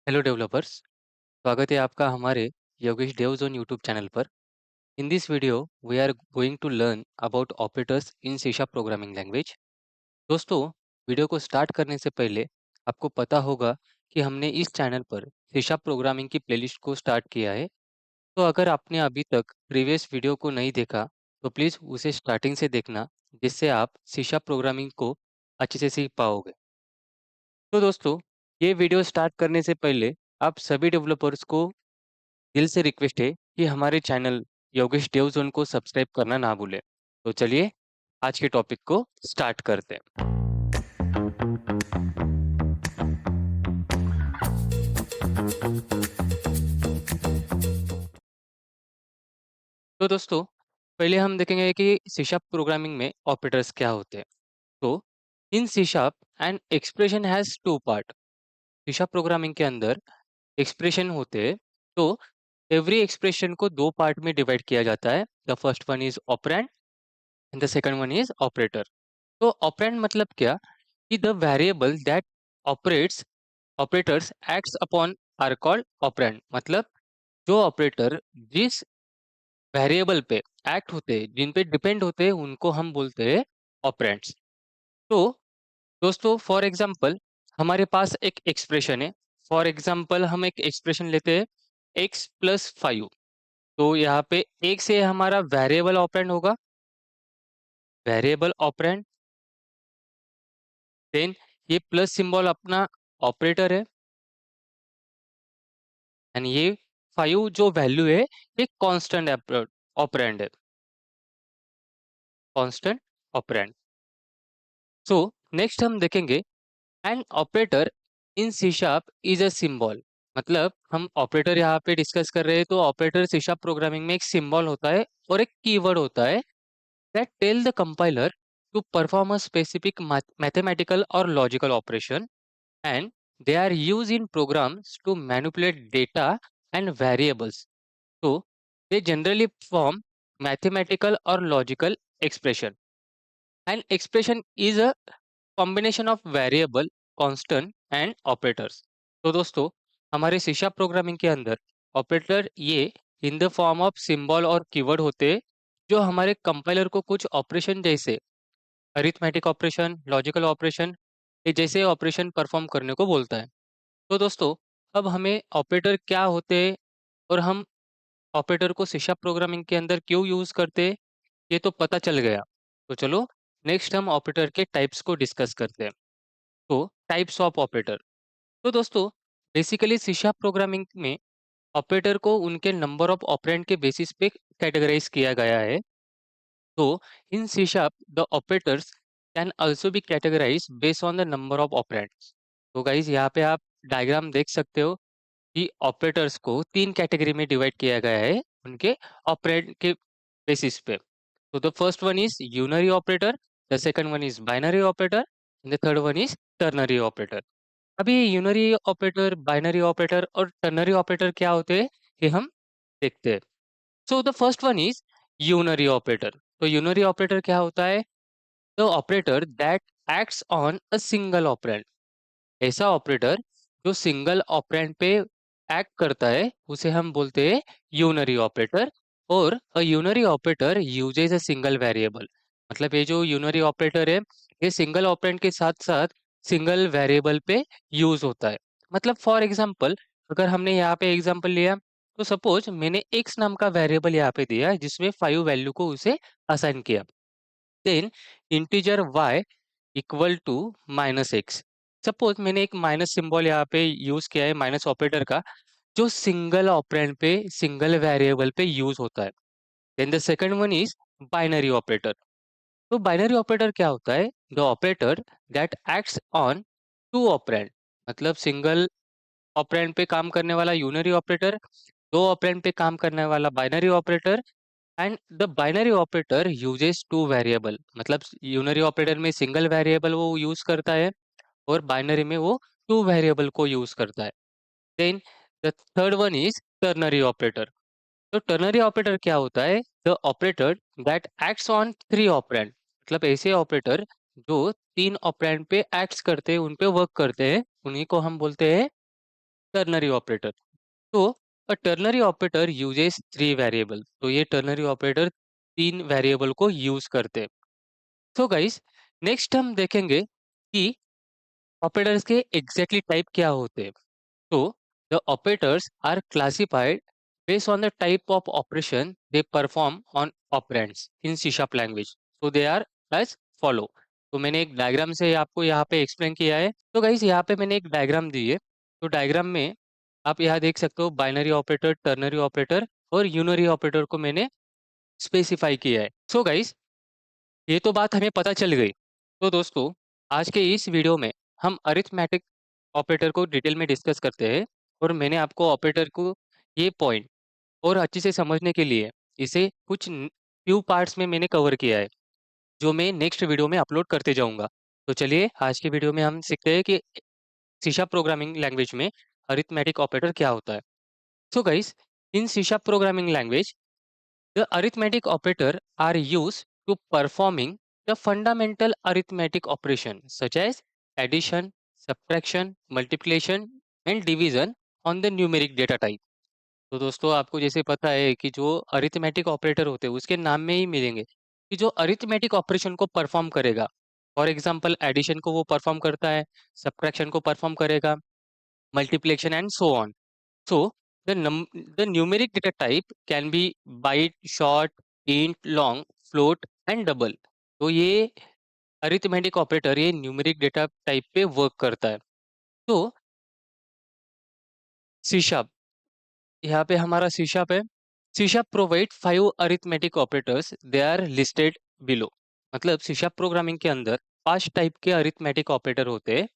Hello developers. स्वागत है आपका हमारे Yogesh Dev zone YouTube channel पर। In this video we are going to learn about operators in C sharp programming language. दोस्तों, video को स्टार्ट करने से पहले आपको पता होगा कि हमने इस चैनल पर सी शार्प प्रोग्रामिंग की प्लेलिस्ट को स्टार्ट किया है। तो अगर आपने अभी तक प्रीवियस वीडियो को नहीं देखा तो प्लीज़ उसे स्टार्टिंग से देखना, जिससे आप सी शार्प प्रोग्रामिंग को अच्छे से सीख पाओगे। तो दोस्तों, ये वीडियो स्टार्ट करने से पहले आप सभी डेवलपर्स को दिल से रिक्वेस्ट है कि हमारे चैनल योगेश देव जोन को सब्सक्राइब करना ना भूलें। तो चलिए आज के टॉपिक को स्टार्ट करते हैं। तो दोस्तों, पहले हम देखेंगे कि सी शार्प प्रोग्रामिंग में ऑपरेटर्स क्या होते हैं। तो in C sharp and expression has two part. C sharp programming के अंदर एक्सप्रेशन होते हैं। तो एवरी एक्सप्रेशन को दो पार्ट में डिवाइड किया जाता है। The first one is operand and the second one is operator. तो ऑपरेंड मतलब क्या कि the variable that operates operators acts upon are called operand. मतलब जो ऑपरेटर जिस वेरिएबल पे एक्ट होते हैं, जिन पे डिपेंड होते हैं, उनको हम बोलते हैं ऑपरेंड्स। तो दोस्तों, फॉर एग्जांपल हमारे पास एक एक्सप्रेशन है। फॉर एग्जांपल हम एक एक्सप्रेशन लेते हैं x+5। तो यहाँ पे एक से हमारा वेरिएबल ऑपरेंड होगा, वेरिएबल ऑपरेंड। देन ये प्लस सिंबल अपना ऑपरेटर है एंड ये 5 जो वैल्यू है ये कांस्टेंट ऑपरेंड है, कांस्टेंट ऑपरेंड। सो नेक्स्ट हम देखेंगे an operator in C sharp is a symbol. मतलब हम ऑपरेटर यहाँ पे डिस्कस कर रहे हैं, तो ऑपरेटर सी शार्प प्रोग्रामिंग में एक सिंबल होता है और एक कीवर्ड होता है that tell the compiler to perform a specific mathematical or logical operation, and they are used in programs to manipulate data and variables. So they generally form mathematical or logical expression. An expression is a combination of variable, constant and operators. तो दोस्तों, हमारे C# programming के अंदर operator ये in the form of symbol और keyword होते हैं, जो हमारे कंपाइलर को कुछ ऑपरेशन जैसे अरिथमेटिक ऑपरेशन, लॉजिकल ऑपरेशन, ये जैसे ऑपरेशन परफॉर्म करने को बोलता है। तो दोस्तों, अब हमें ऑपरेटर क्या होते हैं और हम ऑपरेटर को सी शार्प प्रोग्रामिंग के अंदर क्यों यूज़ करते हैं, ये तो पता चल गया। तो चलो नेक्स्ट हम ऑपरेटर के टाइप्स को डिस्कस करते हैं। तो टाइप्स ऑफ ऑपरेटर। तो दोस्तों, बेसिकली सी शार्प प्रोग्रामिंग में ऑपरेटर को उनके नंबर ऑफ ऑपरेंड के बेसिस पे कैटेगराइज किया गया है। So, in C sharp, the operators can also be categorized based on the number of operands. तो गाइज यहाँ पे आप डायग्राम देख सकते हो कि ऑपरेटर्स को तीन कैटेगरी में डिवाइड किया गया है उनके ऑपरेंड के बेसिस पे। तो the first one is unary operator, the second one is binary operator and the third one is ternary operator. अभी यूनरी ऑपरेटर, बाइनरी ऑपरेटर और टर्नरी ऑपरेटर क्या होते हैं, ये हम देखते हैं। So the first one is unary operator. तो यूनरी ऑपरेटर क्या होता है? The operator that acts on a single operand. ऐसा ऑपरेटर जो सिंगल ऑपरेंड पे एक्ट करता है उसे हम बोलते हैं यूनरी ऑपरेटर। और a unary operator uses a single variable. मतलब ये जो यूनरी ऑपरेटर है, ये सिंगल ऑपरेंड के साथ साथ सिंगल वेरिएबल पे यूज होता है। मतलब फॉर एग्जांपल, अगर हमने यहाँ पे एग्जांपल लिया, तो सपोज मैंने x नाम का वेरिएबल यहाँ पे दिया जिसमें 5 वैल्यू को उसे असाइन किया। Then integer y equal to -x। Suppose मैंने एक माइनस सिंबल यहाँ पे यूज किया है, माइनस ऑपरेटर का, जो सिंगल ऑपरेंड पे, सिंगल वेरिएबल पे यूज होता है। Then the second one is binary operator. तो बाइनरी ऑपरेटर क्या होता है? The operator that acts on two operand. मतलब सिंगल ऑपरेंड पे काम करने वाला यूनरी ऑपरेटर, दो ऑपरेंड पे काम करने वाला binary operator. And the binary operator uses two variable. मतलब यूनरी ऑपरेटर में सिंगल वेरिएबल वो यूज करता है और बाइनरी में वो टू वेरिएबल को यूज करता है। Then the third one is ternary operator. तो टर्नरी ऑपरेटर क्या होता है? The operator that acts on three operand. मतलब ऐसे ऑपरेटर जो तीन ऑपरेंड पे एक्ट्स करते हैं, उन पे वर्क करते हैं, उन्हीं को हम बोलते हैं टर्नरी ऑपरेटर। तो अ टर्नरी ऑपरेटर यूजेस 3 वेरिएबल, तो ये टर्नरी ऑपरेटर 3 वेरिएबल को यूज़ करते हैं। तो गाइस नेक्स्ट हम देखेंगे कि ऑपरेटर्स के एग्ज़ैक्टली टाइप क्या होते हैं। So, the operators are classified based on the type of operation they perform on operands in C# language. So, they are as follow. तो मैंने एक डायग्राम से आपको यहाँ पे एक्सप्लेन किया है। तो गाइस यहाँ पे मैंने एक डायग्राम दी है। तो डायग्राम में आप यहाँ देख सकते हो बाइनरी ऑपरेटर, टर्नरी ऑपरेटर और यूनरी ऑपरेटर को मैंने स्पेसिफाई किया है। सो गाइस ये तो बात हमें पता चल गई। तो दोस्तों, आज के इस वीडियो में हम अरिथमेटिक ऑपरेटर को डिटेल में डिस्कस करते हैं और मैंने आपको ऑपरेटर को ये पॉइंट और अच्छे से समझने के लिए इसे कुछ फ्यू पार्ट्स में मैंने कवर किया है, जो मैं नेक्स्ट वीडियो में अपलोड करते जाऊँगा। तो चलिए आज की वीडियो में हम सीखते हैं कि सी शार्प प्रोग्रामिंग लैंग्वेज में अरिथमेटिक ऑपरेटर क्या होता है। So guys, in C sharp programming language the arithmetic operator are used to performing the fundamental arithmetic operation such as addition, subtraction, multiplication and division on the numeric data type. तो दोस्तों आपको जैसे पता है कि जो अरिथमेटिक ऑपरेटर होते हैं उसके नाम में ही मिलेंगे कि जो अरिथमेटिक ऑपरेशन को परफॉर्म करेगा। फॉर एग्जांपल एडिशन को वो परफॉर्म करता है, सब्ट्रैक्शन को परफॉर्म करेगा, multiplication and so on. So the numeric data type can be byte, short, int, long, float and double. तो ये अरिथमेटिक ऑपरेटर ये न्यूमेरिक डेटा टाइप पे वर्क करता है। तो सी शार्प, यहाँ पे हमारा सी शार्प है। C sharp provide 5 arithmetic operators, they are listed below. मतलब सी शार्प प्रोग्रामिंग के अंदर 5 टाइप के अरिथमेटिक ऑपरेटर होते हैं।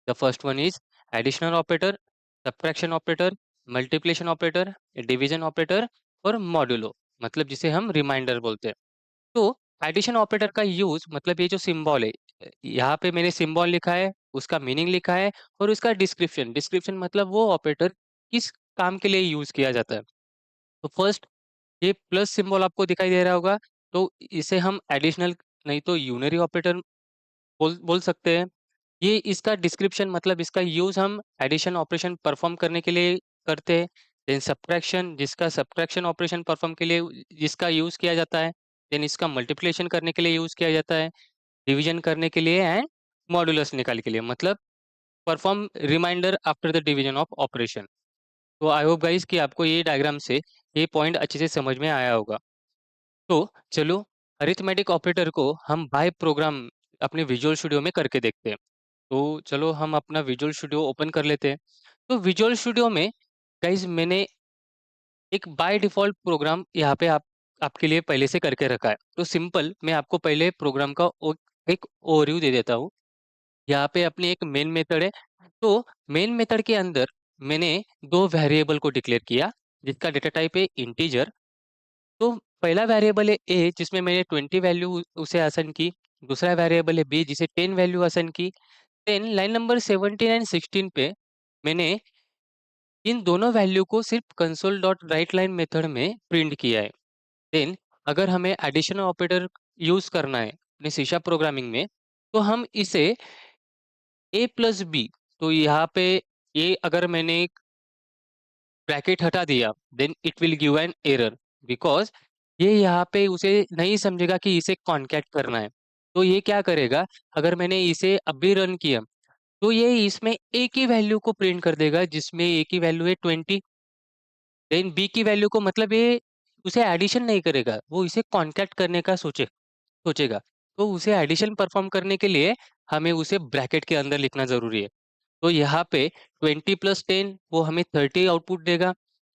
The first one is additional operator, subtraction operator, multiplication operator, division operator और मॉड्यूलो, मतलब जिसे हम रिमाइंडर बोलते हैं। तो एडिशन ऑपरेटर का यूज मतलब ये जो सिंबल है, यहाँ पे मैंने सिंबल लिखा है, उसका मीनिंग लिखा है और उसका डिस्क्रिप्शन डिस्क्रिप्शन मतलब वो ऑपरेटर किस काम के लिए यूज किया जाता है। तो फर्स्ट ये प्लस सिंबल आपको दिखाई दे रहा होगा, तो इसे हम एडिशनल नहीं तो यूनरी ऑपरेटर बोल बोल सकते हैं। ये इसका डिस्क्रिप्शन मतलब इसका यूज़ हम एडिशन ऑपरेशन परफॉर्म करने के लिए करते हैं। देन सब्ट्रैक्शन, जिसका सब्ट्रैक्शन ऑपरेशन परफॉर्म के लिए जिसका यूज़ किया जाता है। देन इसका मल्टीप्लिकेशन करने के लिए यूज़ किया जाता है। डिवीजन करने के लिए एंड मॉड्यूलस निकालने के लिए, मतलब perform remainder after the division of operation. तो आई होप गाइस कि आपको ये डायग्राम से ये पॉइंट अच्छे से समझ में आया होगा। तो चलो अरिथमेटिक ऑपरेटर को हम बाय प्रोग्राम अपने विजुअल स्टूडियो में करके देखते हैं। तो चलो हम अपना विजुअल स्टूडियो ओपन कर लेते हैं। तो विजुअल स्टूडियो में गाइस मैंने एक बाय डिफ़ॉल्ट प्रोग्राम यहाँ पे आपके लिए पहले से करके रखा है। तो सिंपल मैं आपको पहले प्रोग्राम का एक ओवरव्यू दे देता हूँ। यहाँ पे अपनी एक मेन मेथड है। तो मेन मेथड के अंदर मैंने 2 वेरिएबल को डिक्लेयर किया, जिसका डेटा टाइप है इंटीजर। तो पहला वेरिएबल है ए जिसमें मैंने 20 वैल्यू उसे असाइन की। दूसरा वेरिएबल है बी जिसे 10 वैल्यू असाइन की। देन लाइन नंबर 17 एंड 16 पे मैंने इन दोनों वैल्यू को सिर्फ console dot right line method में प्रिंट किया है। देन अगर हमें एडिशनल ऑपरेटर यूज करना है अपने सी शार्प प्रोग्रामिंग में, तो हम इसे ए प्लस बी, तो यहाँ पे ये अगर मैंने ब्रैकेट हटा दिया then it will give an error, because ये यहाँ पे उसे नहीं समझेगा कि इसे कॉन्कैट करना है। तो ये क्या करेगा, अगर मैंने इसे अभी रन किया तो ये इसमें ए की वैल्यू को प्रिंट कर देगा जिसमें ए की वैल्यू है 20। देन बी की वैल्यू को मतलब ये उसे एडिशन नहीं करेगा, वो इसे कॉन्कैट करने का सोचेगा। तो उसे एडिशन परफॉर्म करने के लिए हमें उसे ब्रैकेट के अंदर लिखना ज़रूरी है। तो यहाँ पे 20 प्लस 10 वो हमें 30 आउटपुट देगा।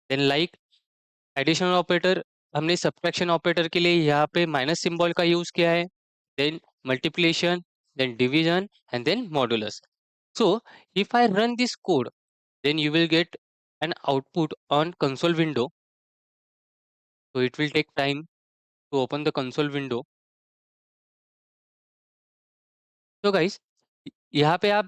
देन लाइक एडिशनल ऑपरेटर, हमने सब्ट्रैक्शन ऑपरेटर के लिए यहाँ पे माइनस सिंबल का यूज़ किया है। Then multiplication, then division and then modulus. So if I run this code, then you will get an output on console window. So it will take time to open the console window. तो guys यहाँ पे आप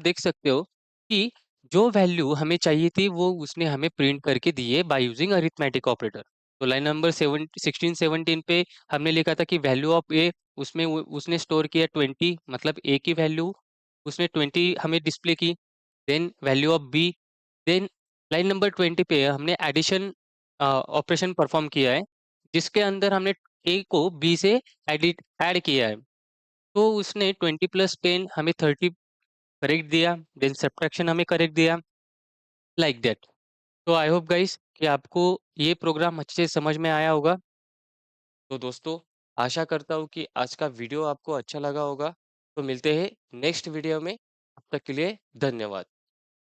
देख सकते हो कि जो value हमें चाहिए थी वो उसने हमें प्रिंट करके दी है बाय यूजिंग अरिथमेटिक ऑपरेटर। तो लाइन नंबर 16 17 पे हमने लिखा था कि वैल्यू ऑफ ए, उसमें उसने स्टोर किया 20, मतलब ए की वैल्यू उसने 20 हमें डिस्प्ले की। Then value of B then line number 20 पे हमने एडिशन ऑपरेशन परफॉर्म किया है, जिसके अंदर हमने ए को बी से ऐड किया है। तो उसने 20 प्लस 10 हमें 30 करेक्ट दिया, देन सब्ट्रैक्शन हमें करेक्ट दिया, लाइक दैट। तो आई होप गाइस कि आपको ये प्रोग्राम अच्छे से समझ में आया होगा। तो दोस्तों, आशा करता हूँ कि आज का वीडियो आपको अच्छा लगा होगा। तो मिलते हैं नेक्स्ट वीडियो में, तब तक के लिए धन्यवाद।